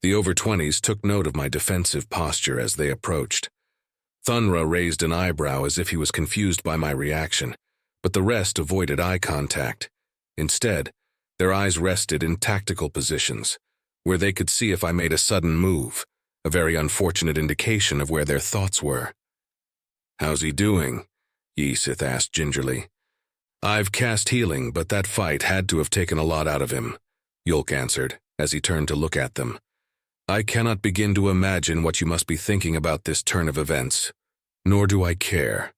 The over-20s took note of my defensive posture as they approached. Thunra raised an eyebrow as if he was confused by my reaction, but the rest avoided eye contact. Instead, their eyes rested in tactical positions, where they could see if I made a sudden move, a very unfortunate indication of where their thoughts were. "How's he doing?" Yisith asked gingerly. "I've cast healing, but that fight had to have taken a lot out of him," Yulk answered, as he turned to look at them. "I cannot begin to imagine what you must be thinking about this turn of events, nor do I care.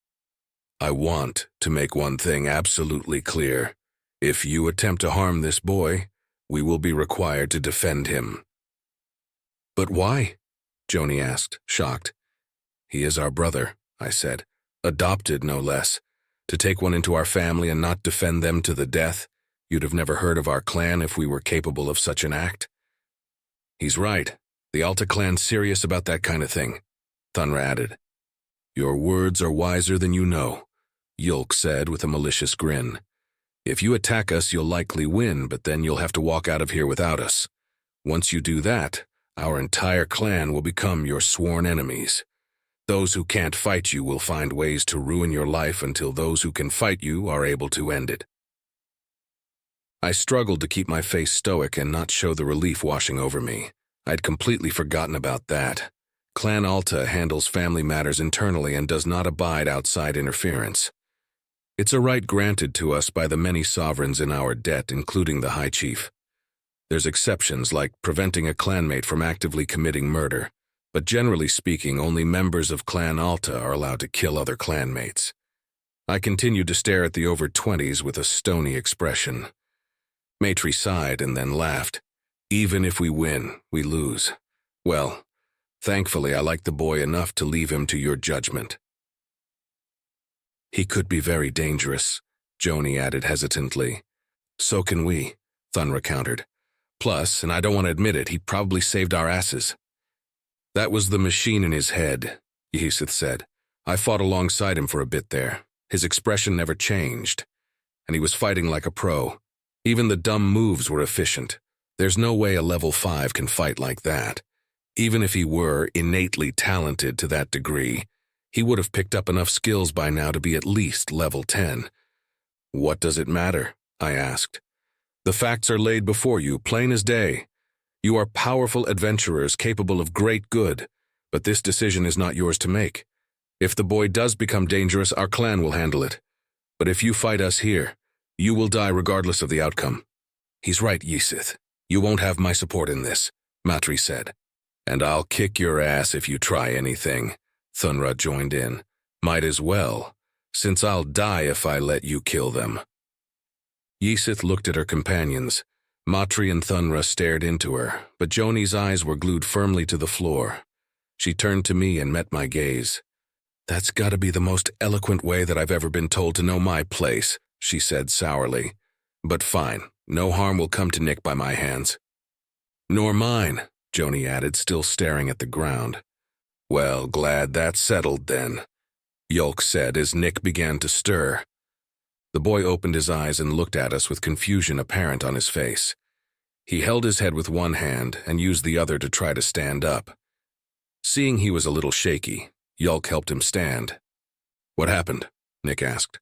I want to make one thing absolutely clear. If you attempt to harm this boy, we will be required to defend him." "But why?" Joni asked, shocked. "He is our brother," I said. "Adopted, no less. To take one into our family and not defend them to the death, you'd have never heard of our clan if we were capable of such an act." "He's right. The Alta clan's serious about that kind of thing," Thunra added. "Your words are wiser than you know," Yulk said with a malicious grin. "If you attack us, you'll likely win, but then you'll have to walk out of here without us. Once you do that, our entire clan will become your sworn enemies. Those who can't fight you will find ways to ruin your life until those who can fight you are able to end it." I struggled to keep my face stoic and not show the relief washing over me. I'd completely forgotten about that. Clan Alta handles family matters internally and does not abide outside interference. It's a right granted to us by the many sovereigns in our debt, including the High Chief. There's exceptions like preventing a clanmate from actively committing murder, but generally speaking, only members of Clan Alta are allowed to kill other clanmates. I continued to stare at the over-20s with a stony expression. Matri sighed and then laughed. "Even if we win, we lose. Well, thankfully I like the boy enough to leave him to your judgment." "He could be very dangerous," Joni added hesitantly. "So can we," Thunra countered. "Plus, and I don't want to admit it, he probably saved our asses." "That was the machine in his head," Yisith said. "I fought alongside him for a bit there. His expression never changed. And he was fighting like a pro. Even the dumb moves were efficient. There's no way a level 5 can fight like that. Even if he were innately talented to that degree, he would have picked up enough skills by now to be at least level 10. "What does it matter?" I asked. "The facts are laid before you, plain as day. You are powerful adventurers capable of great good, but this decision is not yours to make. If the boy does become dangerous, our clan will handle it. But if you fight us here, you will die regardless of the outcome." "He's right, Yisith. You won't have my support in this," Matri said. "And I'll kick your ass if you try anything," Thunra joined in. "Might as well, since I'll die if I let you kill them." Yisith looked at her companions. Matri and Thunra stared into her, but Joni's eyes were glued firmly to the floor. She turned to me and met my gaze. "That's gotta be the most eloquent way that I've ever been told to know my place," she said sourly. "But fine, no harm will come to Nick by my hands." "Nor mine," Joni added, still staring at the ground. "Well, glad that's settled then," Yulk said as Nick began to stir. The boy opened his eyes and looked at us with confusion apparent on his face. He held his head with one hand and used the other to try to stand up. Seeing he was a little shaky, Yulk helped him stand. "What happened?" Nick asked.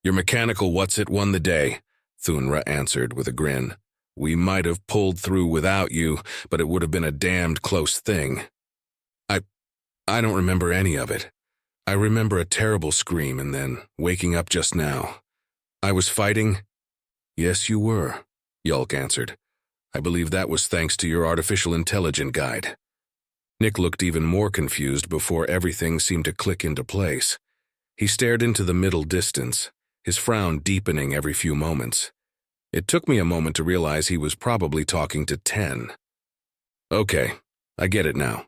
"Your mechanical what's-it won the day," Thunra answered with a grin. "We might have pulled through without you, but it would have been a damned close thing." I don't remember any of it. I remember a terrible scream and then waking up just now. I was fighting." "Yes, you were," Yulk answered. "I believe that was thanks to your artificial intelligence guide." Nick looked even more confused before everything seemed to click into place. He stared into the middle distance, his frown deepening every few moments. It took me a moment to realize he was probably talking to 10. "Okay, I get it now.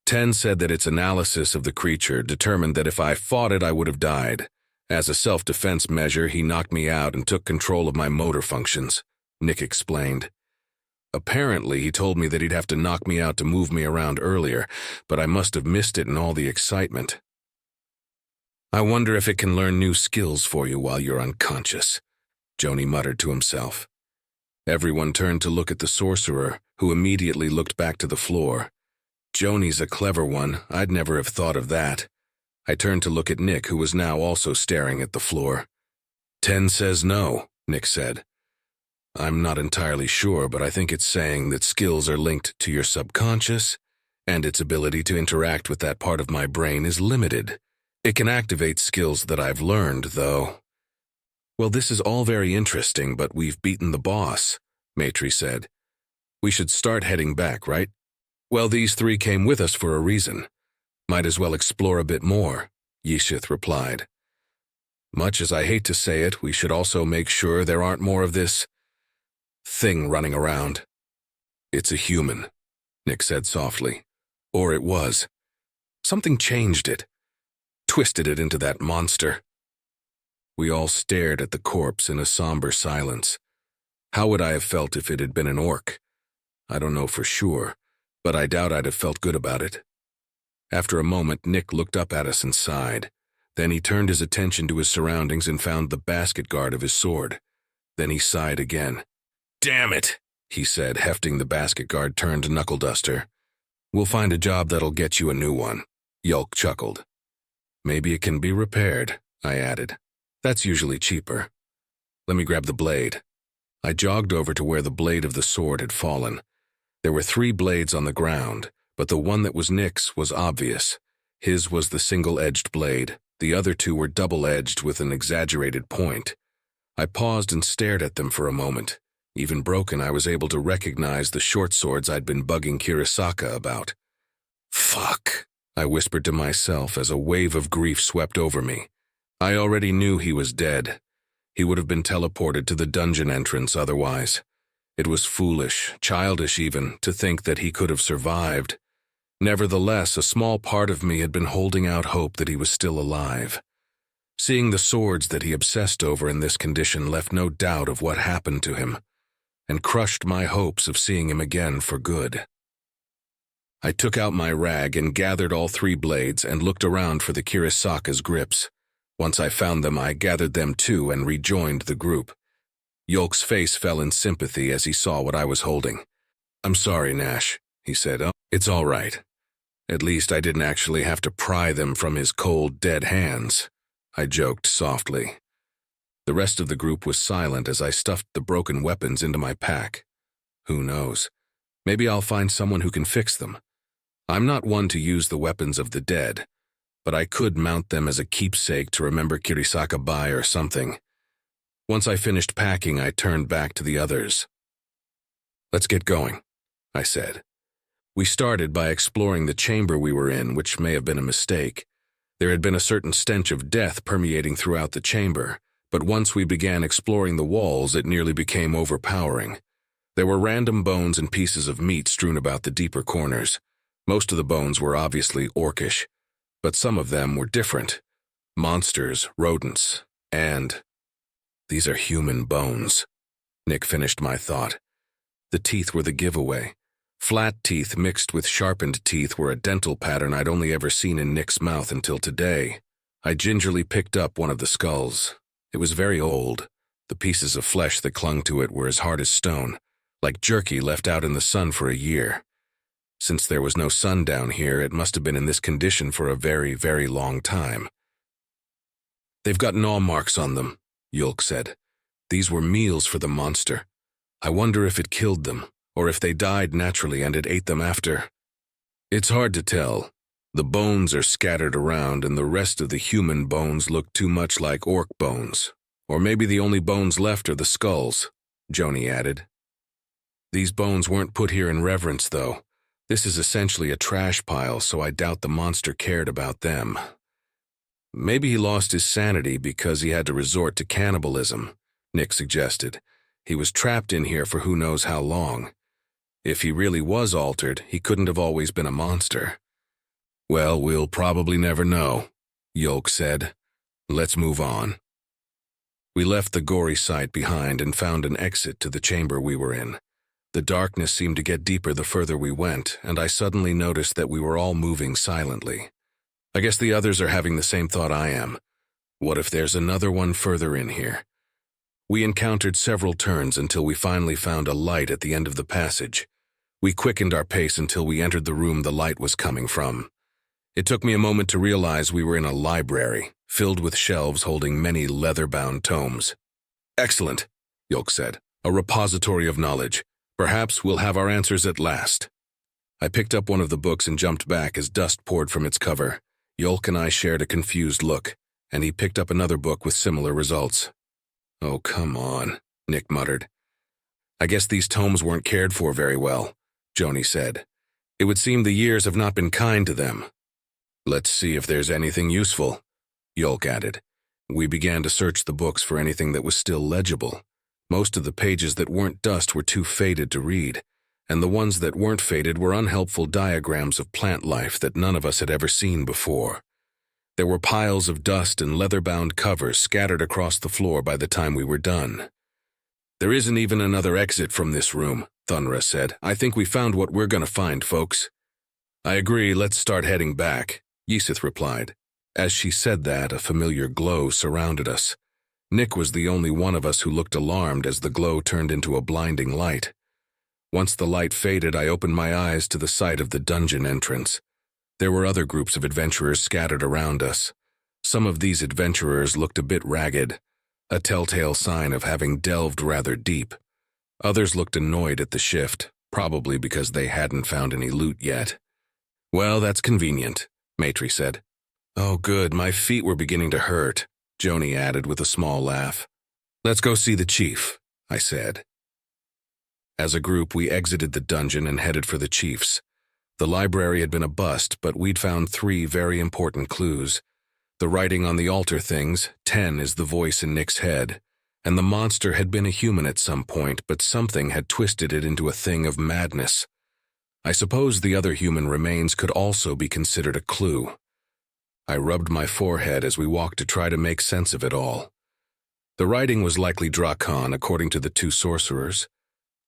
10 said that its analysis of the creature determined that if I fought it, I would have died. As a self-defense measure, he knocked me out and took control of my motor functions," Nick explained. "Apparently, he told me that he'd have to knock me out to move me around earlier, but I must have missed it in all the excitement." "I wonder if it can learn new skills for you while you're unconscious," Joni muttered to himself. Everyone turned to look at the sorcerer, who immediately looked back to the floor. Joni's a clever one, I'd never have thought of that. I turned to look at Nick, who was now also staring at the floor. 10 says no, Nick said. I'm not entirely sure, but I think it's saying that skills are linked to your subconscious, and its ability to interact with that part of my brain is limited. It can activate skills that I've learned, though. Well, this is all very interesting, but we've beaten the boss, Matri said. We should start heading back, right? Well, these 3 came with us for a reason. Might as well explore a bit more, Yishith replied. Much as I hate to say it, we should also make sure there aren't more of this thing running around. It's a human, Nick said softly. Or it was. Something changed it, twisted it into that monster. We all stared at the corpse in a somber silence. How would I have felt if it had been an orc? I don't know for sure, but I doubt I'd have felt good about it. After a moment, Nick looked up at us and sighed. Then he turned his attention to his surroundings and found the basket guard of his sword. Then he sighed again. Damn it, he said, hefting the basket guard turned knuckle duster. We'll find a job that'll get you a new one, Yulk chuckled. Maybe it can be repaired, I added. That's usually cheaper. Let me grab the blade. I jogged over to where the blade of the sword had fallen. There were 3 blades on the ground, but the one that was Nick's was obvious. His was the single-edged blade. The other 2 were double-edged with an exaggerated point. I paused and stared at them for a moment. Even broken, I was able to recognize the short swords I'd been bugging Kirisaka about. Fuck, I whispered to myself as a wave of grief swept over me. I already knew he was dead. He would have been teleported to the dungeon entrance otherwise. It was foolish, childish even, to think that he could have survived. Nevertheless, a small part of me had been holding out hope that he was still alive. Seeing the swords that he obsessed over in this condition left no doubt of what happened to him, and crushed my hopes of seeing him again for good. I took out my rag and gathered all 3 blades and looked around for the Kirisaka's grips. Once I found them, I gathered them too and rejoined the group. Yulk's face fell in sympathy as he saw what I was holding. I'm sorry, Nash, he said. Oh, it's all right. At least I didn't actually have to pry them from his cold, dead hands, I joked softly. The rest of the group was silent as I stuffed the broken weapons into my pack. Who knows? Maybe I'll find someone who can fix them. I'm not one to use the weapons of the dead, but I could mount them as a keepsake to remember Kirisaka by or something. Once I finished packing, I turned back to the others. Let's get going, I said. We started by exploring the chamber we were in, which may have been a mistake. There had been a certain stench of death permeating throughout the chamber, but once we began exploring the walls, it nearly became overpowering. There were random bones and pieces of meat strewn about the deeper corners. Most of the bones were obviously orcish, but some of them were different. Monsters, rodents, and... These are human bones. Nick finished my thought. The teeth were the giveaway. Flat teeth mixed with sharpened teeth were a dental pattern I'd only ever seen in Nick's mouth until today. I gingerly picked up one of the skulls. It was very old. The pieces of flesh that clung to it were as hard as stone, like jerky left out in the sun for a year. Since there was no sun down here, it must have been in this condition for a very, very long time. They've got gnaw marks on them, Yulk said. These were meals for the monster. I wonder if it killed them, or if they died naturally and it ate them after. It's hard to tell. The bones are scattered around and the rest of the human bones look too much like orc bones. Or maybe the only bones left are the skulls, Joni added. These bones weren't put here in reverence, though. This is essentially a trash pile, so I doubt the monster cared about them. Maybe he lost his sanity because he had to resort to cannibalism, Nick suggested. He was trapped in here for who knows how long. If he really was altered, he couldn't have always been a monster. Well, we'll probably never know, Yulk said. Let's move on. We left the gory sight behind and found an exit to the chamber we were in. The darkness seemed to get deeper the further we went, and I suddenly noticed that we were all moving silently. I guess the others are having the same thought I am. What if there's another one further in here? We encountered several turns until we finally found a light at the end of the passage. We quickened our pace until we entered the room the light was coming from. It took me a moment to realize we were in a library, filled with shelves holding many leather-bound tomes. "Excellent," Yolk said. "A repository of knowledge. Perhaps we'll have our answers at last." I picked up one of the books and jumped back as dust poured from its cover. Yolk and I shared a confused look, and he picked up another book with similar results. "Oh, come on," Nick muttered. "I guess these tomes weren't cared for very well," Joni said. "It would seem the years have not been kind to them." "Let's see if there's anything useful," Yolk added. We began to search the books for anything that was still legible. Most of the pages that weren't dust were too faded to read, and the ones that weren't faded were unhelpful diagrams of plant life that none of us had ever seen before. There were piles of dust and leather-bound covers scattered across the floor by the time we were done. "There isn't even another exit from this room," Thunra said. "I think we found what we're gonna find, folks." "I agree, let's start heading back," Ysith replied. As she said that, a familiar glow surrounded us. Nick was the only one of us who looked alarmed as the glow turned into a blinding light. Once the light faded, I opened my eyes to the sight of the dungeon entrance. There were other groups of adventurers scattered around us. Some of these adventurers looked a bit ragged, a telltale sign of having delved rather deep. Others looked annoyed at the shift, probably because they hadn't found any loot yet. "Well, that's convenient," Matri said. "Oh, good, my feet were beginning to hurt," Joni added with a small laugh. "Let's go see the chief," I said. As a group, we exited the dungeon and headed for the chief's. The library had been a bust, but we'd found 3 very important clues. The writing on the altar things, 10 is the voice in Nick's head, and the monster had been a human at some point, but something had twisted it into a thing of madness. I suppose the other human remains could also be considered a clue. I rubbed my forehead as we walked to try to make sense of it all. The writing was likely Drakan, according to the 2 sorcerers.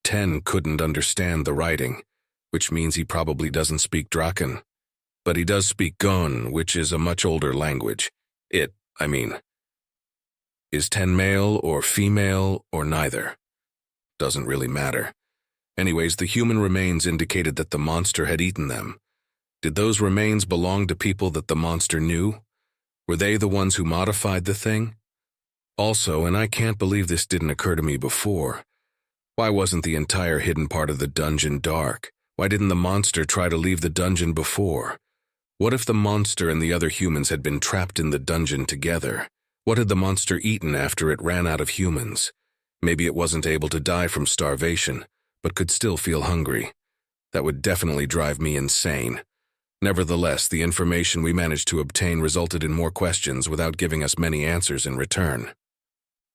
10 couldn't understand the writing, which means he probably doesn't speak Drakan. But he does speak Gon, which is a much older language. Is 10 male or female or neither? Doesn't really matter. Anyways, the human remains indicated that the monster had eaten them. Did those remains belong to people that the monster knew? Were they the ones who modified the thing? Also, and I can't believe this didn't occur to me before, why wasn't the entire hidden part of the dungeon dark? Why didn't the monster try to leave the dungeon before? What if the monster and the other humans had been trapped in the dungeon together? What had the monster eaten after it ran out of humans? Maybe it wasn't able to die from starvation, but could still feel hungry. That would definitely drive me insane. Nevertheless, the information we managed to obtain resulted in more questions without giving us many answers in return.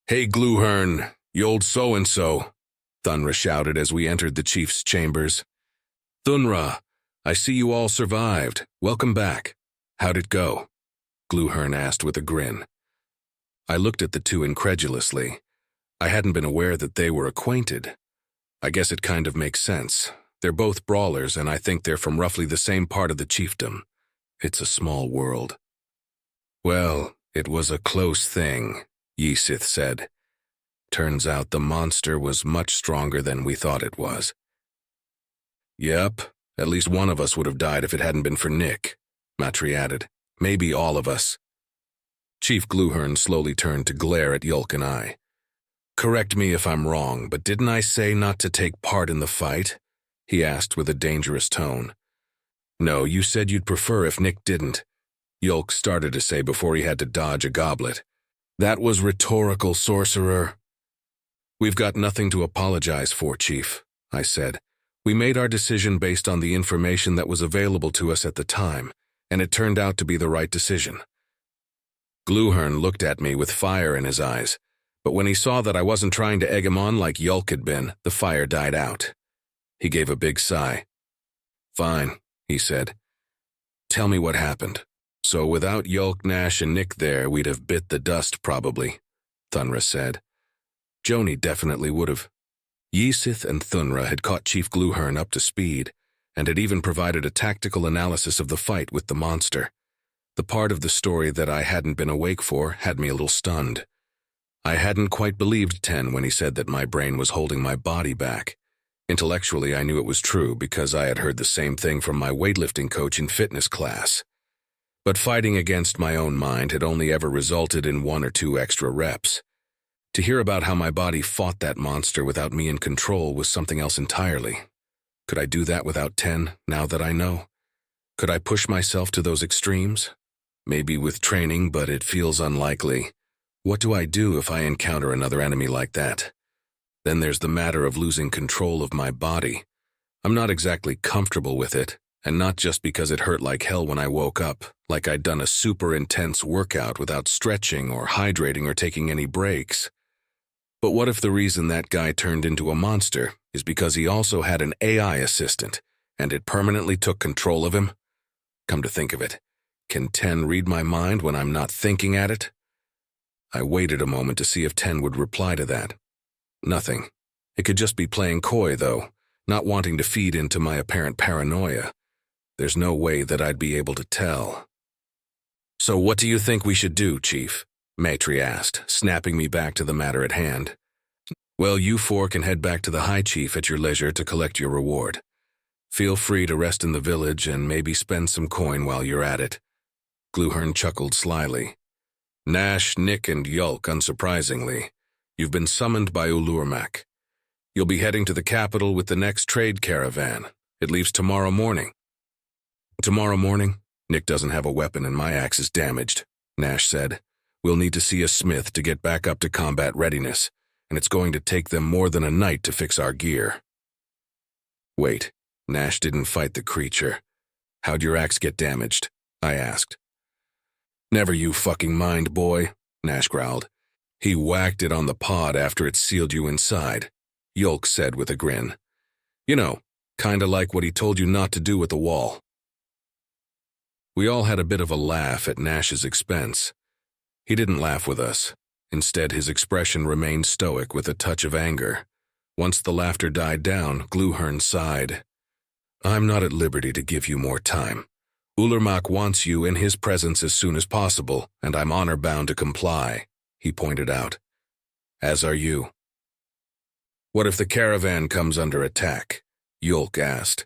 "Hey, Gluhern, you old so-and-so," Thunra shouted as we entered the chief's chambers. "Thunra, I see you all survived. Welcome back. How'd it go?" Gluhern asked with a grin. I looked at the 2 incredulously. I hadn't been aware that they were acquainted. I guess it kind of makes sense. They're both brawlers, and I think they're from roughly the same part of the chiefdom. It's a small world. "Well, it was a close thing," Ysith said. "Turns out the monster was much stronger than we thought it was." "Yep, at least one of us would have died if it hadn't been for Nick," Matri added. "Maybe all of us." Chief Gluhern slowly turned to glare at Yolk and I. "Correct me if I'm wrong, but didn't I say not to take part in the fight?" he asked with a dangerous tone. "No, you said you'd prefer if Nick didn't," Yolk started to say before he had to dodge a goblet. "That was rhetorical, sorcerer." "We've got nothing to apologize for, Chief," I said. "We made our decision based on the information that was available to us at the time, and it turned out to be the right decision." Gluhern looked at me with fire in his eyes, but when he saw that I wasn't trying to egg him on like Yolk had been, the fire died out. He gave a big sigh. "Fine," he said. "Tell me what happened." "So without Yolk, Nash, and Nick there, we'd have bit the dust probably," Thunra said. Joni definitely would have. Ysith and Thunra had caught Chief Gluhern up to speed, and had even provided a tactical analysis of the fight with the monster. The part of the story that I hadn't been awake for had me a little stunned. I hadn't quite believed 10 when he said that my brain was holding my body back. Intellectually, I knew it was true because I had heard the same thing from my weightlifting coach in fitness class. But fighting against my own mind had only ever resulted in 1 or 2 extra reps. To hear about how my body fought that monster without me in control was something else entirely. Could I do that without 10, now that I know? Could I push myself to those extremes? Maybe with training, but it feels unlikely. What do I do if I encounter another enemy like that? Then there's the matter of losing control of my body. I'm not exactly comfortable with it, and not just because it hurt like hell when I woke up, like I'd done a super intense workout without stretching or hydrating or taking any breaks. But what if the reason that guy turned into a monster is because he also had an AI assistant, and it permanently took control of him? Come to think of it, can 10 read my mind when I'm not thinking at it? I waited a moment to see if 10 would reply to that. Nothing. It could just be playing coy, though, not wanting to feed into my apparent paranoia. There's no way that I'd be able to tell. "So what do you think we should do, Chief?" Maitri asked, snapping me back to the matter at hand. "Well, you 4 can head back to the High Chief at your leisure to collect your reward. Feel free to rest in the village and maybe spend some coin while you're at it." Gluhern chuckled slyly. "Nash, Nick, and Yulk, unsurprisingly. You've been summoned by Ulurmak. You'll be heading to the capital with the next trade caravan. It leaves tomorrow morning." "Tomorrow morning? Nick doesn't have a weapon and my axe is damaged," Nash said. "We'll need to see a smith to get back up to combat readiness, and it's going to take them more than a night to fix our gear." "Wait, Nash didn't fight the creature. How'd your axe get damaged?" I asked. "Never you fucking mind, boy," Nash growled. "He whacked it on the pod after it sealed you inside," Yulk said with a grin. "You know, kinda like what he told you not to do with the wall." We all had a bit of a laugh at Nash's expense. He didn't laugh with us. Instead, his expression remained stoic with a touch of anger. Once the laughter died down, Gluhern sighed. "I'm not at liberty to give you more time. Ulurmak wants you in his presence as soon as possible, and I'm honor-bound to comply," he pointed out. "As are you." "What if the caravan comes under attack?" Yulk asked.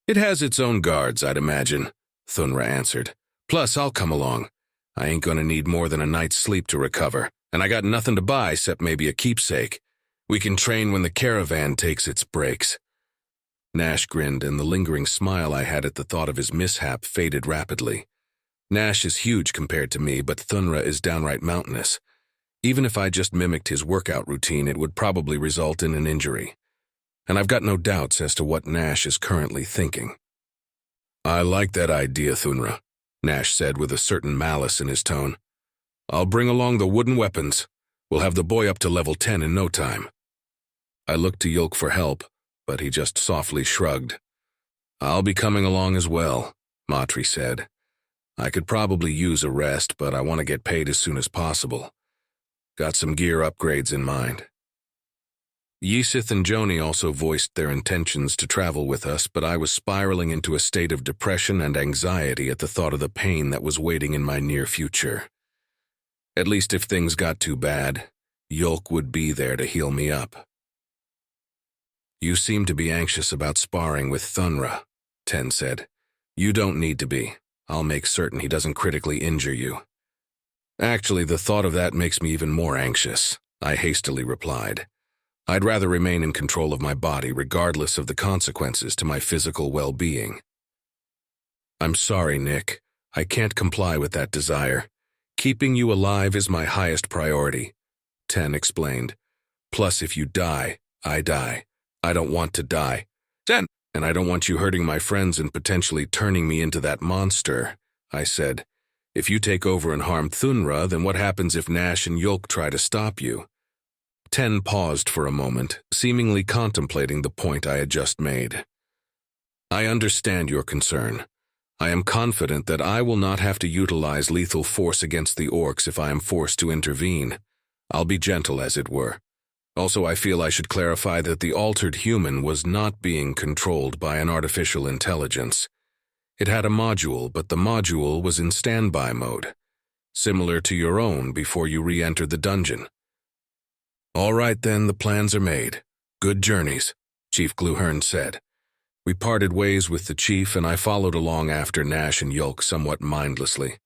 "It has its own guards, I'd imagine," Thunra answered. "Plus, I'll come along. I ain't gonna need more than a night's sleep to recover, and I got nothing to buy except maybe a keepsake. We can train when the caravan takes its breaks." Nash grinned, and the lingering smile I had at the thought of his mishap faded rapidly. Nash is huge compared to me, but Thunra is downright mountainous. Even if I just mimicked his workout routine, it would probably result in an injury. And I've got no doubts as to what Nash is currently thinking. "I like that idea, Thunra," Nash said with a certain malice in his tone. "I'll bring along the wooden weapons. We'll have the boy up to level 10 in no time." I looked to Yulk for help, but he just softly shrugged. "I'll be coming along as well," Maitri said. "I could probably use a rest, but I want to get paid as soon as possible. Got some gear upgrades in mind." Yisith and Joni also voiced their intentions to travel with us, but I was spiraling into a state of depression and anxiety at the thought of the pain that was waiting in my near future. At least if things got too bad, Yulk would be there to heal me up. "You seem to be anxious about sparring with Thunra," Ten said. "You don't need to be. I'll make certain he doesn't critically injure you." "Actually, the thought of that makes me even more anxious," I hastily replied. "I'd rather remain in control of my body regardless of the consequences to my physical well-being." "I'm sorry, Nick. I can't comply with that desire. Keeping you alive is my highest priority," Ten explained. "Plus, if you die, I die. I don't want to die. Ten, and I don't want you hurting my friends and potentially turning me into that monster," I said. "If you take over and harm Thunra, then what happens if Nash and Yulk try to stop you?" Ten paused for a moment, seemingly contemplating the point I had just made. "I understand your concern. I am confident that I will not have to utilize lethal force against the orcs if I am forced to intervene. I'll be gentle, as it were. Also, I feel I should clarify that the altered human was not being controlled by an artificial intelligence. It had a module, but the module was in standby mode, similar to your own before you re-entered the dungeon. All right then, the plans are made. Good journeys, Chief Gluhern said. We parted ways with the chief, and I followed along after Nash and Yulk somewhat mindlessly.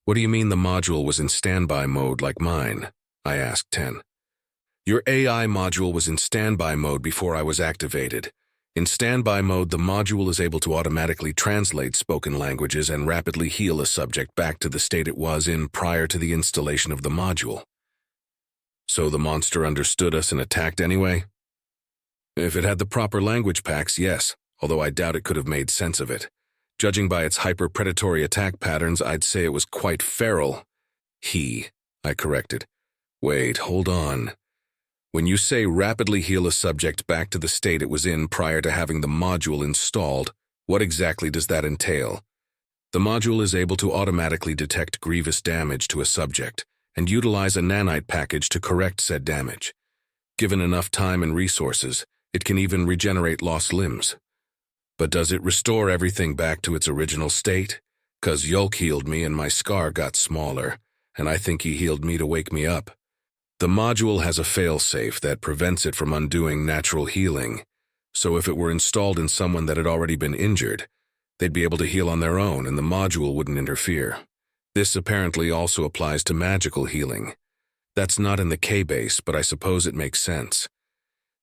What do you mean the module was in standby mode like mine? I asked Ten. Your AI module was in standby mode before I was activated. In standby mode, the module is able to automatically translate spoken languages and rapidly heal a subject back to the state it was in prior to the installation of the module. So the monster understood us and attacked anyway? If it had the proper language packs, yes, although I doubt it could have made sense of it. Judging by its hyper-predatory attack patterns, I'd say it was quite feral. I corrected. Wait, hold on. When you say rapidly heal a subject back to the state it was in prior to having the module installed, what exactly does that entail? The module is able to automatically detect grievous damage to a subject and utilize a nanite package to correct said damage. Given enough time and resources, it can even regenerate lost limbs. But does it restore everything back to its original state? 'Cause Yulk healed me and my scar got smaller, and I think he healed me to wake me up. The module has a failsafe that prevents it from undoing natural healing, so if it were installed in someone that had already been injured, they'd be able to heal on their own and the module wouldn't interfere. This apparently also applies to magical healing. That's not in the K-base, but I suppose it makes sense.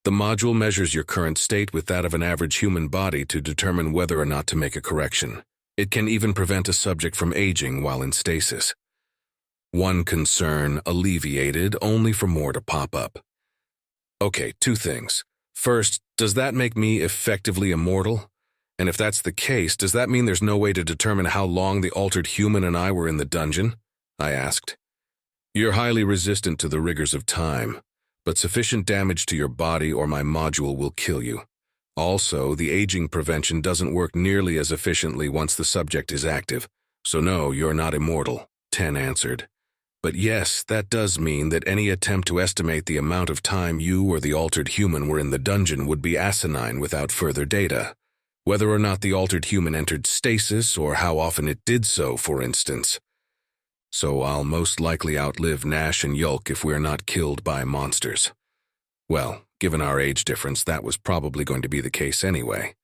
The module measures your current state with that of an average human body to determine whether or not to make a correction. It can even prevent a subject from aging while in stasis. One concern alleviated, only for more to pop up. Okay, two things. First, does that make me effectively immortal? And if that's the case, does that mean there's no way to determine how long the altered human and I were in the dungeon? I asked. You're highly resistant to the rigors of time, but sufficient damage to your body or my module will kill you. Also, the aging prevention doesn't work nearly as efficiently once the subject is active, so no, you're not immortal, Ten answered. But yes, that does mean that any attempt to estimate the amount of time you or the altered human were in the dungeon would be asinine without further data. Whether or not the altered human entered stasis or how often it did so, for instance. So I'll most likely outlive Nash and Yulk if we're not killed by monsters. Well, given our age difference, that was probably going to be the case anyway.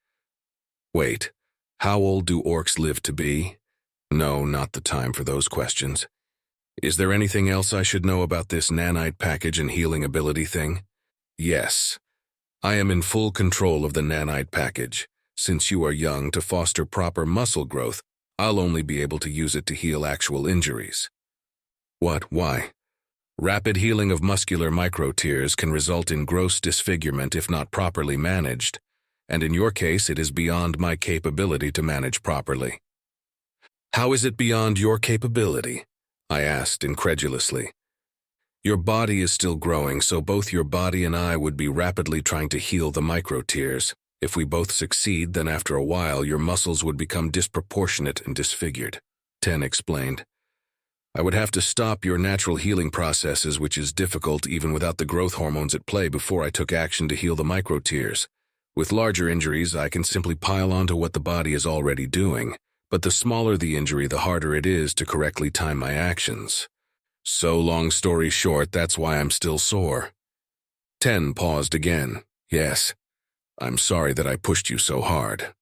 Wait, how old do orcs live to be? No, not the time for those questions. Is there anything else I should know about this nanite package and healing ability thing? Yes. I am in full control of the nanite package. Since you are young, to foster proper muscle growth, I'll only be able to use it to heal actual injuries. What? Why? Rapid healing of muscular microtears can result in gross disfigurement if not properly managed, and in your case it is beyond my capability to manage properly. How is it beyond your capability? I asked incredulously. Your body is still growing, so both your body and I would be rapidly trying to heal the microtears. If we both succeed, then after a while your muscles would become disproportionate and disfigured, Ten explained. I would have to stop your natural healing processes, which is difficult even without the growth hormones at play, before I took action to heal the microtears. With larger injuries, I can simply pile onto what the body is already doing, but the smaller the injury, the harder it is to correctly time my actions. So long story short, that's why I'm still sore. Ten paused again. Yes. I'm sorry that I pushed you so hard.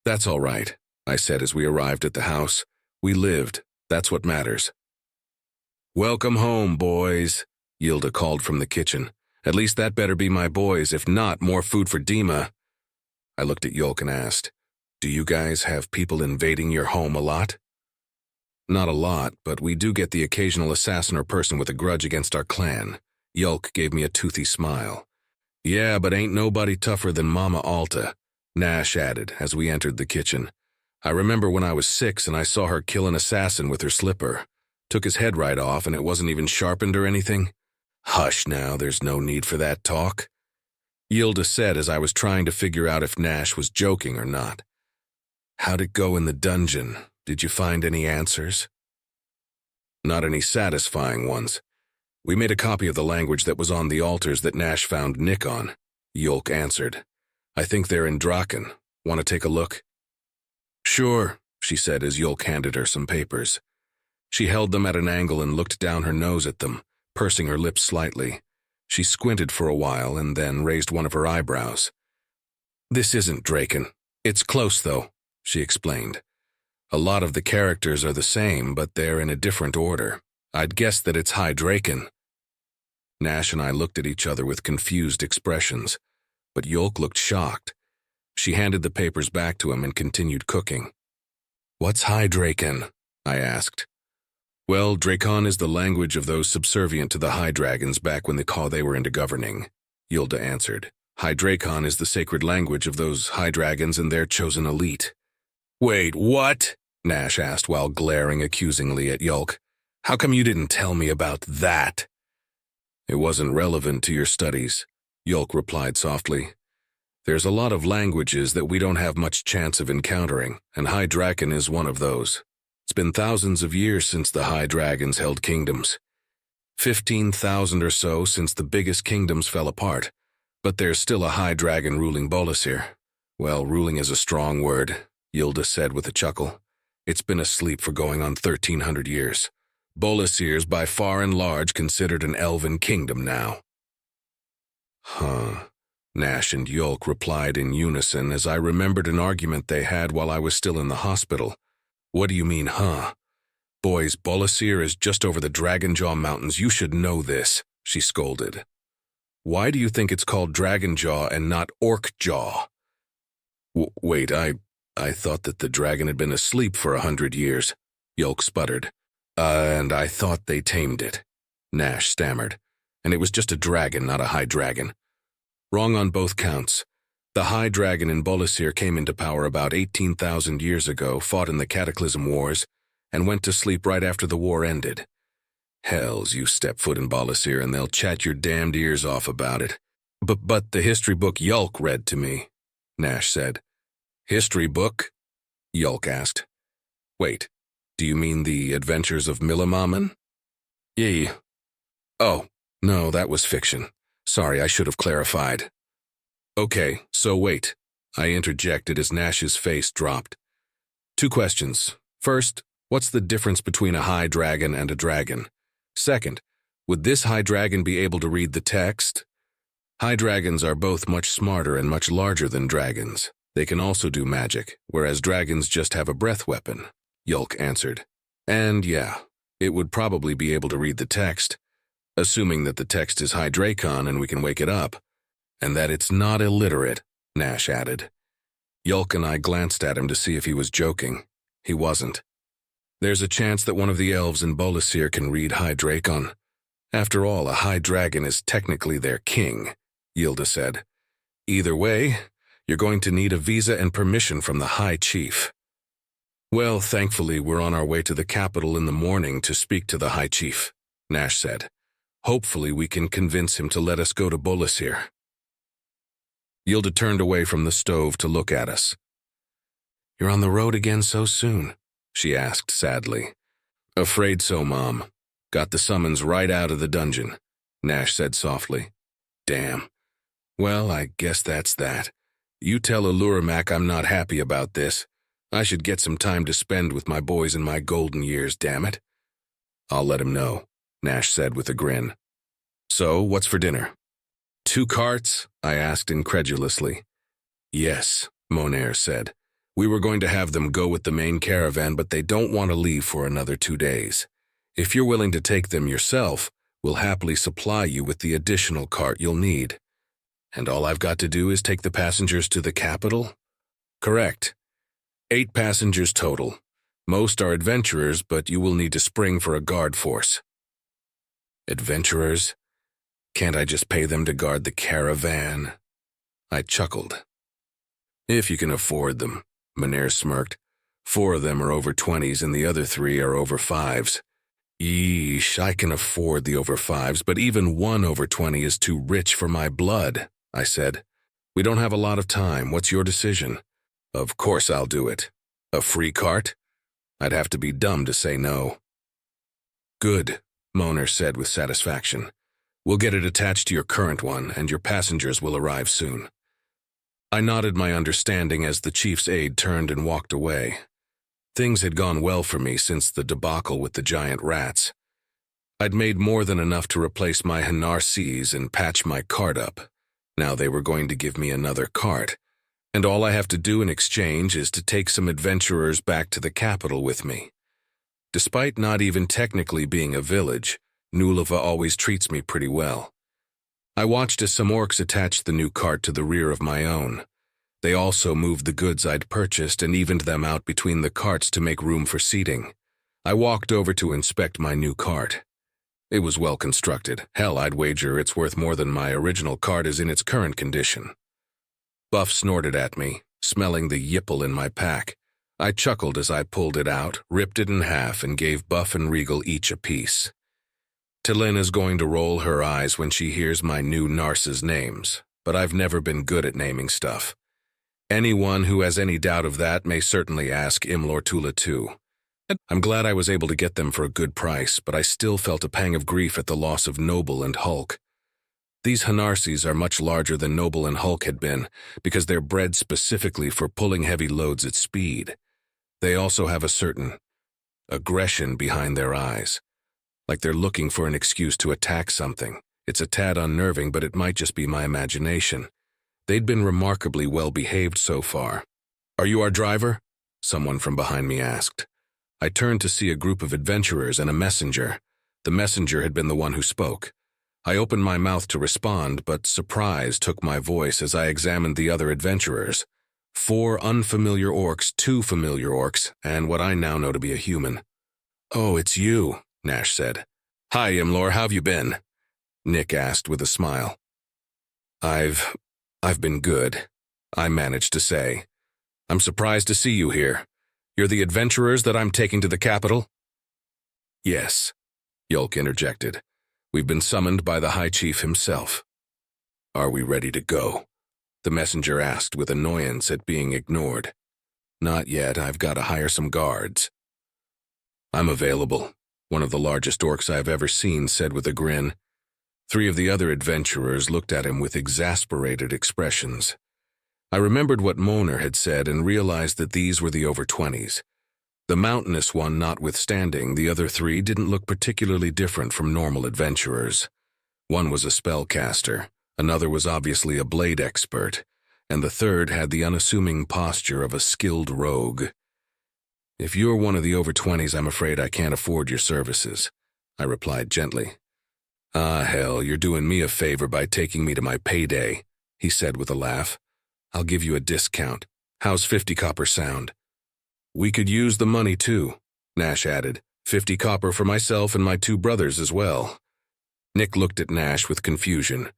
That's all right, I said as we arrived at the house. We lived. That's what matters. Welcome home, boys, Yilda called from the kitchen. At least that better be my boys, if not, more food for Dima. I looked at Yulk and asked, do you guys have people invading your home a lot? Not a lot, but we do get the occasional assassin or person with a grudge against our clan. Yulk gave me a toothy smile. Yeah, but ain't nobody tougher than Mama Alta, Nash added as we entered the kitchen. I remember when I was 6 and I saw her kill an assassin with her slipper. Took his head right off and it wasn't even sharpened or anything. Hush now, there's no need for that talk, Yilda said as I was trying to figure out if Nash was joking or not. How'd it go in the dungeon? Did you find any answers? Not any satisfying ones. We made a copy of the language that was on the altars that Nash found Nick on, Yulk answered. I think they're in Draken. Want to take a look? Sure, she said as Yulk handed her some papers. She held them at an angle and looked down her nose at them, pursing her lips slightly. She squinted for a while and then raised one of her eyebrows. "This isn't Draken. It's close, though," she explained. "A lot of the characters are the same, but they're in a different order. I'd guess that it's High Draken." Nash and I looked at each other with confused expressions, but Yolk looked shocked. She handed the papers back to him and continued cooking. "What's High Draken?" I asked. "Well, Drakon is the language of those subservient to the High Dragons back when they were into governing," Yilda answered. "High Drakon is the sacred language of those High Dragons and their chosen elite." "Wait, what?" Nash asked while glaring accusingly at Yolk. "How come you didn't tell me about that?" "It wasn't relevant to your studies," Yolk replied softly. "There's a lot of languages that we don't have much chance of encountering, and High Draken is one of those. It's been thousands of years since the High Dragons held kingdoms. 15,000 or so since the biggest kingdoms fell apart, but there's still a High Dragon ruling Bolasir. Well, ruling is a strong word," Yilda said with a chuckle. "It's been asleep for going on 1,300 years. Bolasir's by far and large considered an elven kingdom now." "Huh," Nash and Yolk replied in unison as I remembered an argument they had while I was still in the hospital. "What do you mean, huh? Boys, Bolasir is just over the Dragonjaw Mountains. You should know this," she scolded. "Why do you think it's called Dragonjaw and not Orcjaw?" Wait, I thought that the dragon had been asleep for 100 years, Yolk sputtered. And I thought they tamed it," Nash stammered. "And it was just a dragon, not a High Dragon." "Wrong on both counts. The High Dragon in Bolasir came into power about 18,000 years ago, fought in the Cataclysm Wars, and went to sleep right after the war ended. Hells, you step foot in Bolasir and they'll chat your damned ears off about it." But the history book Yulk read to me," Nash said. "History book?" Yulk asked. "Wait, do you mean the Adventures of Millimamen?" "Yee. Oh, no, that was fiction. Sorry, I should have clarified." "Okay, so wait," I interjected as Nash's face dropped. "Two questions. First, what's the difference between a High Dragon and a dragon? Second, would this High Dragon be able to read the text? High Dragons are both much smarter and much larger than dragons. They can also do magic, whereas dragons just have a breath weapon," Yulk answered. "And yeah, it would probably be able to read the text, assuming that the text is High Drakon and we can wake it up. And that it's not illiterate," Nash added. Yulk and I glanced at him to see if he was joking. He wasn't. "There's a chance that one of the elves in Bolasir can read High Drakon. After all, a High Dragon is technically their king," Yilda said. "Either way, you're going to need a visa and permission from the High Chief." "Well, thankfully, we're on our way to the capital in the morning to speak to the High Chief," Nash said. "Hopefully we can convince him to let us go to Bolasir." Yilda turned away from the stove to look at us. "You're on the road again so soon?" she asked sadly. "Afraid so, Mom. Got the summons right out of the dungeon," Nash said softly. "Damn. Well, I guess that's that. You tell Alluramak I'm not happy about this. I should get some time to spend with my boys in my golden years, damn it." "I'll let him know," Nash said with a grin. "So, what's for dinner?" "2 carts?" I asked incredulously. "Yes," Monair said. "We were going to have them go with the main caravan, but they don't want to leave for another 2 days. If you're willing to take them yourself, we'll happily supply you with the additional cart you'll need." "And all I've got to do is take the passengers to the capital?" "Correct. 8 passengers total. Most are adventurers, but you will need to spring for a guard force." "Adventurers? Can't I just pay them to guard the caravan?" I chuckled. "If you can afford them," Monair smirked. 4 of them are over 20s and the other 3 are over 5s. "Yeesh, I can afford the over 5s, but even one over 20 is too rich for my blood," I said. "We don't have a lot of time. What's your decision?" "Of course I'll do it. A free cart? I'd have to be dumb to say no." "Good," Monair said with satisfaction. "We'll get it attached to your current one, and your passengers will arrive soon." I nodded my understanding as the chief's aide turned and walked away. Things had gone well for me since the debacle with the giant rats. I'd made more than enough to replace my Hanarses and patch my cart up. Now they were going to give me another cart, and all I have to do in exchange is to take some adventurers back to the capital with me. Despite not even technically being a village, Nulava always treats me pretty well. I watched as some orcs attached the new cart to the rear of my own. They also moved the goods I'd purchased and evened them out between the carts to make room for seating. I walked over to inspect my new cart. It was well constructed. Hell, I'd wager it's worth more than my original cart is in its current condition. Buff snorted at me, smelling the yipple in my pack. I chuckled as I pulled it out, ripped it in half, and gave Buff and Regal each a piece. Tillin is going to roll her eyes when she hears my new Narses names, but I've never been good at naming stuff. Anyone who has any doubt of that may certainly ask Imlor Tula too. I'm glad I was able to get them for a good price, but I still felt a pang of grief at the loss of Noble and Hulk. These Hanarses are much larger than Noble and Hulk had been, because they're bred specifically for pulling heavy loads at speed. They also have a certain aggression behind their eyes, like they're looking for an excuse to attack something. It's a tad unnerving, but it might just be my imagination. They'd been remarkably well behaved so far. "Are you our driver?" someone from behind me asked. I turned to see a group of adventurers and a messenger. The messenger had been the one who spoke. I opened my mouth to respond, but surprise took my voice as I examined the other adventurers. 4 unfamiliar orcs, 2 familiar orcs, and what I now know to be a human. "Oh, it's you," Nash said. "Hi, Imlor, how've you been?" Nick asked with a smile. I've been good," I managed to say. "I'm surprised to see you here. You're the adventurers that I'm taking to the capital?" "Yes," Yulk interjected. "We've been summoned by the High Chief himself." "Are we ready to go?" the messenger asked with annoyance at being ignored. "Not yet. I've got to hire some guards." "I'm available," one of the largest orcs I've ever seen said with a grin. 3 of the other adventurers looked at him with exasperated expressions. I remembered what Moner had said and realized that these were the over-20s. The mountainous one notwithstanding, the other 3 didn't look particularly different from normal adventurers. One was a spellcaster, another was obviously a blade expert, and the third had the unassuming posture of a skilled rogue. "If you're one of the over-20s, I'm afraid I can't afford your services," I replied gently. "Ah, hell, you're doing me a favor by taking me to my payday," he said with a laugh. "I'll give you a discount. How's 50 copper sound?" "We could use the money too," Nash added. 50 copper for myself and my 2 brothers as well." Nick looked at Nash with confusion.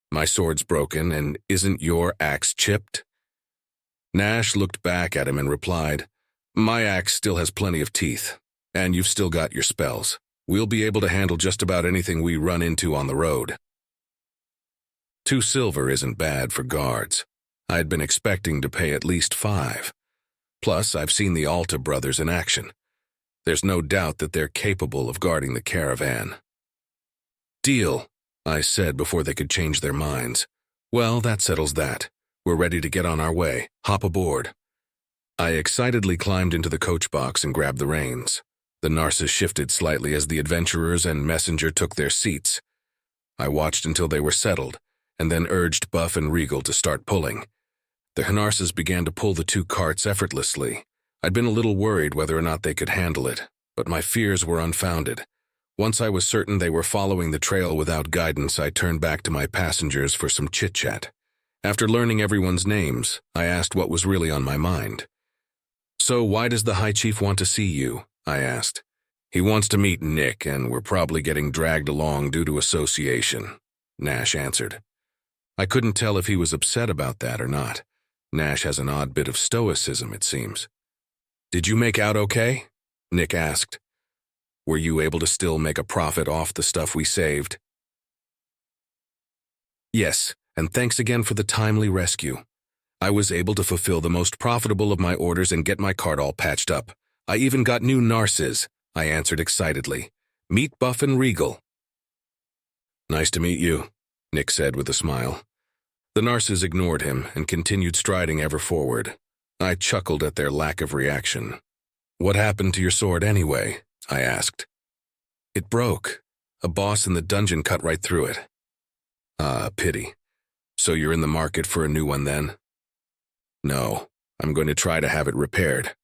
"My sword's broken, and isn't your axe chipped?" Nash looked back at him and replied, "My axe still has plenty of teeth, and you've still got your spells. We'll be able to handle just about anything we run into on the road." 2 silver isn't bad for guards. I'd been expecting to pay at least 5. Plus, I've seen the Alta brothers in action. There's no doubt that they're capable of guarding the caravan. "Deal," I said before they could change their minds. "Well, that settles that. We're ready to get on our way. Hop aboard." I excitedly climbed into the coach box and grabbed the reins. The Narses shifted slightly as the adventurers and messenger took their seats. I watched until they were settled, and then urged Buff and Regal to start pulling. The Narses began to pull the 2 carts effortlessly. I'd been a little worried whether or not they could handle it, but my fears were unfounded. Once I was certain they were following the trail without guidance, I turned back to my passengers for some chit-chat. After learning everyone's names, I asked what was really on my mind. "So why does the High Chief want to see you?" I asked. "He wants to meet Nick, and we're probably getting dragged along due to association," Nash answered. I couldn't tell if he was upset about that or not. Nash has an odd bit of stoicism, it seems. "Did you make out okay?" Nick asked. "Were you able to still make a profit off the stuff we saved?" "Yes, and thanks again for the timely rescue. I was able to fulfill the most profitable of my orders and get my cart all patched up. I even got new Narses," I answered excitedly. "Meet Buff and Regal." "Nice to meet you," Nick said with a smile. The Narses ignored him and continued striding ever forward. I chuckled at their lack of reaction. "What happened to your sword anyway?" I asked. "It broke. A boss in the dungeon cut right through it. Ah, pity. So you're in the market for a new one then? No, I'm going to try to have it repaired.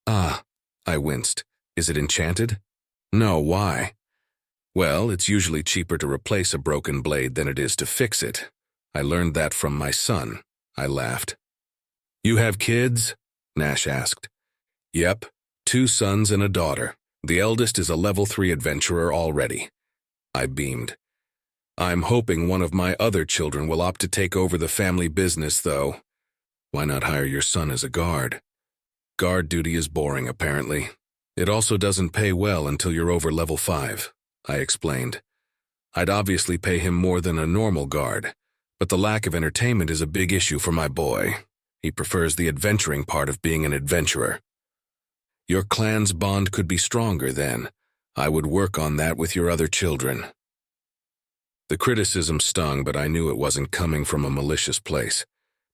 Ah, I winced. Is it enchanted? No, why? Well, it's usually cheaper to replace a broken blade than it is to fix it. I learned that from my son. I laughed. You have kids? Nash asked. Yep, 2 sons and a daughter. The eldest is a level 3 adventurer already. I beamed. I'm hoping one of my other children will opt to take over the family business, though. Why not hire your son as a guard? Guard duty is boring, apparently. It also doesn't pay well until you're over level 5, I explained. I'd obviously pay him more than a normal guard, but the lack of entertainment is a big issue for my boy. He prefers the adventuring part of being an adventurer. Your clan's bond could be stronger then. I would work on that with your other children. The criticism stung, but I knew it wasn't coming from a malicious place.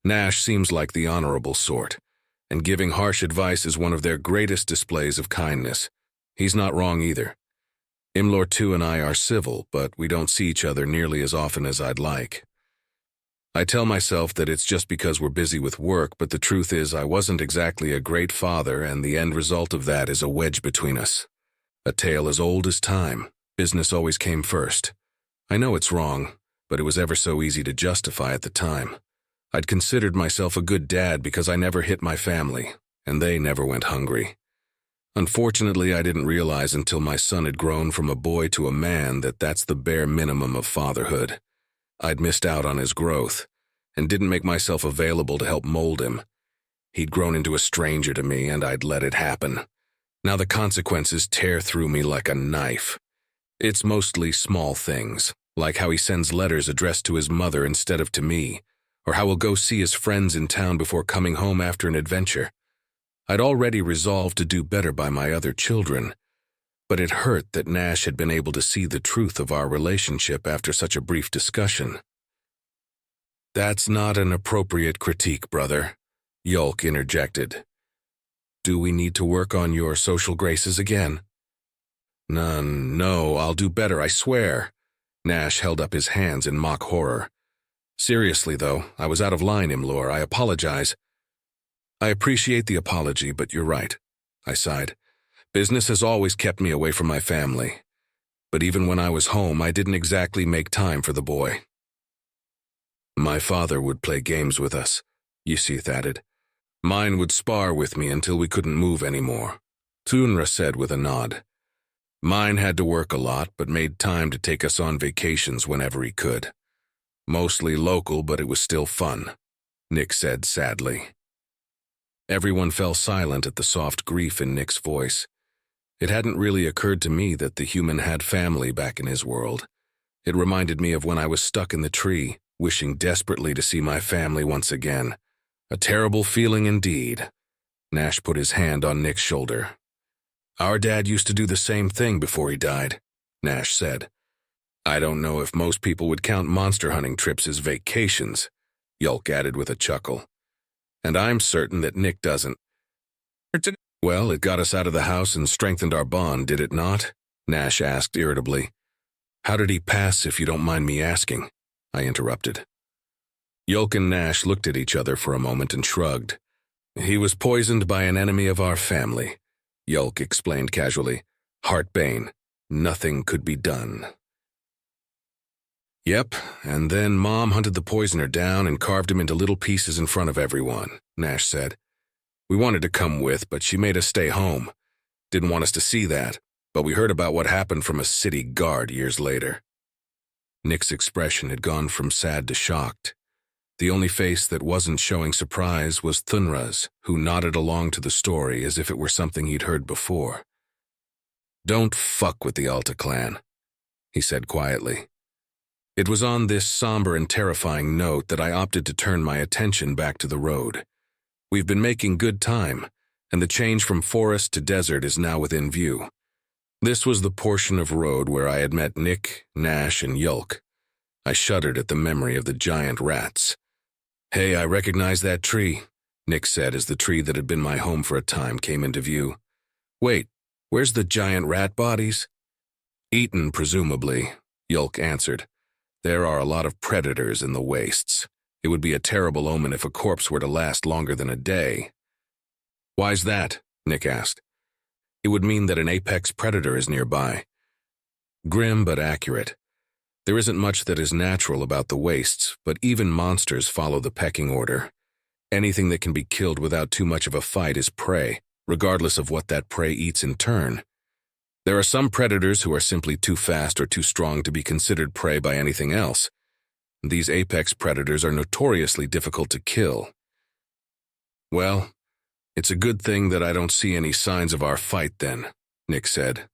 Nash seems like the honorable sort, and giving harsh advice is one of their greatest displays of kindness. He's not wrong either. Imlor 2 and I are civil, but we don't see each other nearly as often as I'd like. I tell myself that it's just because we're busy with work, but the truth is I wasn't exactly a great father, and the end result of that is a wedge between us. A tale as old as time. Business always came first. I know it's wrong, but it was ever so easy to justify at the time. I'd considered myself a good dad because I never hit my family, and they never went hungry. Unfortunately, I didn't realize until my son had grown from a boy to a man that that's the bare minimum of fatherhood. I'd missed out on his growth, and didn't make myself available to help mold him. He'd grown into a stranger to me, and I'd let it happen. Now the consequences tear through me like a knife. It's mostly small things, like how he sends letters addressed to his mother instead of to me, or how he'll go see his friends in town before coming home after an adventure. I'd already resolved to do better by my other children, but it hurt that Nash had been able to see the truth of our relationship after such a brief discussion. That's not an appropriate critique, brother, Yulk interjected. Do we need to work on your social graces again? No, I'll do better, I swear. Nash held up his hands in mock horror. Seriously, though, I was out of line, Imlor. I apologize. I appreciate the apology, but you're right, I sighed. Business has always kept me away from my family. But even when I was home, I didn't exactly make time for the boy. My father would play games with us, Yusith added. Mine would spar with me until we couldn't move anymore, Tunra said with a nod. Mine had to work a lot, but made time to take us on vacations whenever he could. Mostly local, but it was still fun, Nick said sadly. Everyone fell silent at the soft grief in Nick's voice. It hadn't really occurred to me that the human had family back in his world. It reminded me of when I was stuck in the tree, wishing desperately to see my family once again. A terrible feeling indeed. Nash put his hand on Nick's shoulder. Our dad used to do the same thing before he died, Nash said. I don't know if most people would count monster hunting trips as vacations, Yulk added with a chuckle. And I'm certain that Nick doesn't. Well, it got us out of the house and strengthened our bond, did it not? Nash asked irritably. How did he pass, if you don't mind me asking? I interrupted. Yulk and Nash looked at each other for a moment and shrugged. He was poisoned by an enemy of our family, Yulk explained casually. Heartbane. Nothing could be done. Yep, and then Mom hunted the poisoner down and carved him into little pieces in front of everyone, Nash said. We wanted to come with, but she made us stay home. Didn't want us to see that, but we heard about what happened from a city guard years later. Nick's expression had gone from sad to shocked. The only face that wasn't showing surprise was Thunra's, who nodded along to the story as if it were something he'd heard before. Don't fuck with the Alta clan, he said quietly. It was on this somber and terrifying note that I opted to turn my attention back to the road. We've been making good time, and the change from forest to desert is now within view. This was the portion of road where I had met Nick, Nash, and Yulk. I shuddered at the memory of the giant rats. Hey, I recognize that tree, Nick said as the tree that had been my home for a time came into view. Wait, where's the giant rat bodies? Eaten, presumably, Yulk answered. There are a lot of predators in the wastes. It would be a terrible omen if a corpse were to last longer than a day. Why's that? Nick asked. It would mean that an apex predator is nearby. Grim but accurate. There isn't much that is natural about the wastes, but even monsters follow the pecking order. Anything that can be killed without too much of a fight is prey, regardless of what that prey eats in turn. There are some predators who are simply too fast or too strong to be considered prey by anything else. These apex predators are notoriously difficult to kill. Well, it's a good thing that I don't see any signs of our fight then, Nick said.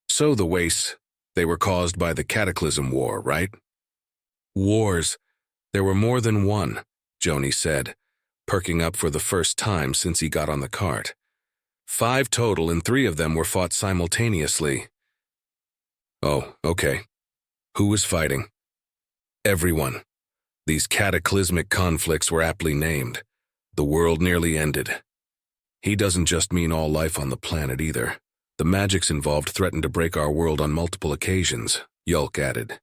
So the wastes, they were caused by the Cataclysm War, right? Wars. There were more than one, Joni said, perking up for the first time since he got on the cart. 5 total, and 3 of them were fought simultaneously. Oh, okay. Who was fighting? Everyone. These cataclysmic conflicts were aptly named. The world nearly ended. He doesn't just mean all life on the planet either. The magics involved threatened to break our world on multiple occasions, Yulk added.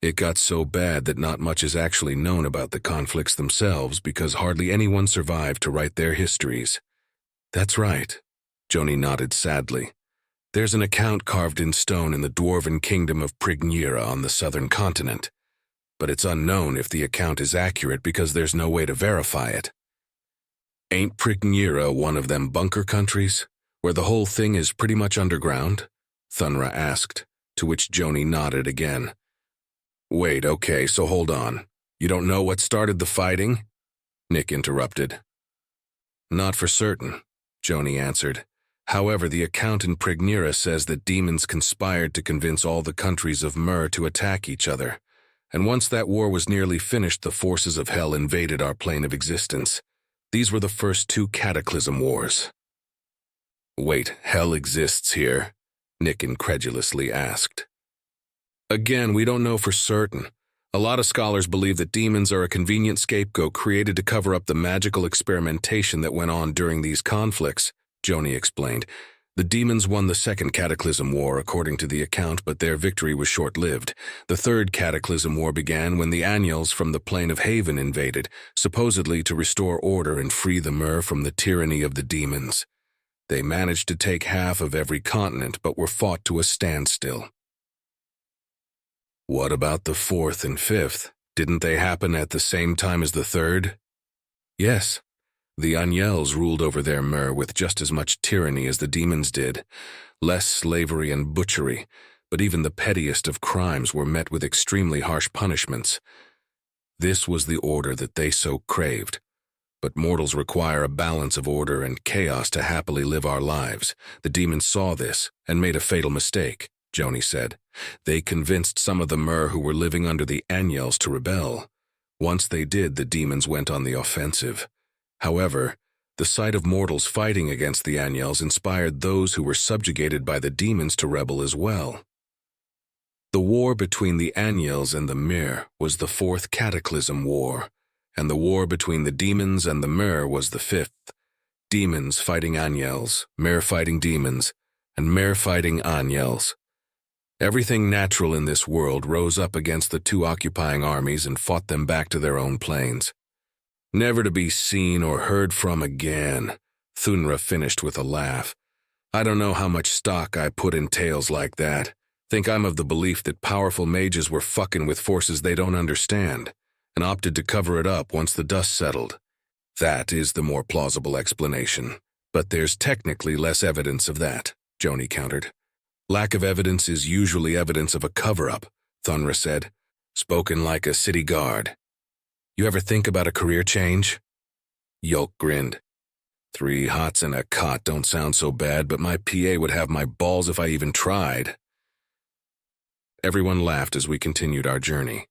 It got so bad that not much is actually known about the conflicts themselves because hardly anyone survived to write their histories. That's right, Joni nodded sadly. There's an account carved in stone in the dwarven kingdom of Prignera on the southern continent. But it's unknown if the account is accurate because there's no way to verify it. Ain't Prignera one of them bunker countries, where the whole thing is pretty much underground? Thunra asked, to which Joni nodded again. Wait, okay, so hold on. You don't know what started the fighting? Nick interrupted. Not for certain, Joni answered. However, the account in Prignera says that demons conspired to convince all the countries of Myr to attack each other. And once that war was nearly finished, the forces of Hell invaded our plane of existence. These were the first 2 cataclysm wars. Wait, Hell exists here? Nick incredulously asked. Again, we don't know for certain. A lot of scholars believe that demons are a convenient scapegoat created to cover up the magical experimentation that went on during these conflicts, Joni explained. The demons won the second Cataclysm War according to the account, but their victory was short-lived. The third Cataclysm War began when the Anyals from the Plane of Haven invaded, supposedly to restore order and free the Myr from the tyranny of the demons. They managed to take half of every continent, but were fought to a standstill. What about the 4th and 5th? Didn't they happen at the same time as the 3rd? Yes. The Anyals ruled over their Myr with just as much tyranny as the demons did, less slavery and butchery, but even the pettiest of crimes were met with extremely harsh punishments. This was the order that they so craved. But mortals require a balance of order and chaos to happily live our lives. The demons saw this and made a fatal mistake, Joni said. They convinced some of the Myr who were living under the Anyals to rebel. Once they did, the demons went on the offensive. However, the sight of mortals fighting against the Anyals inspired those who were subjugated by the demons to rebel as well. The war between the Anyals and the Myr was the 4th Cataclysm War, and the war between the demons and the Myr was the 5th. Demons fighting Anyals, Myr fighting demons, and Myr fighting Anyals. Everything natural in this world rose up against the 2 occupying armies and fought them back to their own planes. Never to be seen or heard from again, Thunra finished with a laugh. I don't know how much stock I put in tales like that. Think I'm of the belief that powerful mages were fucking with forces they don't understand, and opted to cover it up once the dust settled. That is the more plausible explanation. But there's technically less evidence of that, Joni countered. Lack of evidence is usually evidence of a cover-up, Thunra said, spoken like a city guard. You ever think about a career change? Yulk grinned. 3 hots and a cot don't sound so bad, but my PA would have my balls if I even tried. Everyone laughed as we continued our journey.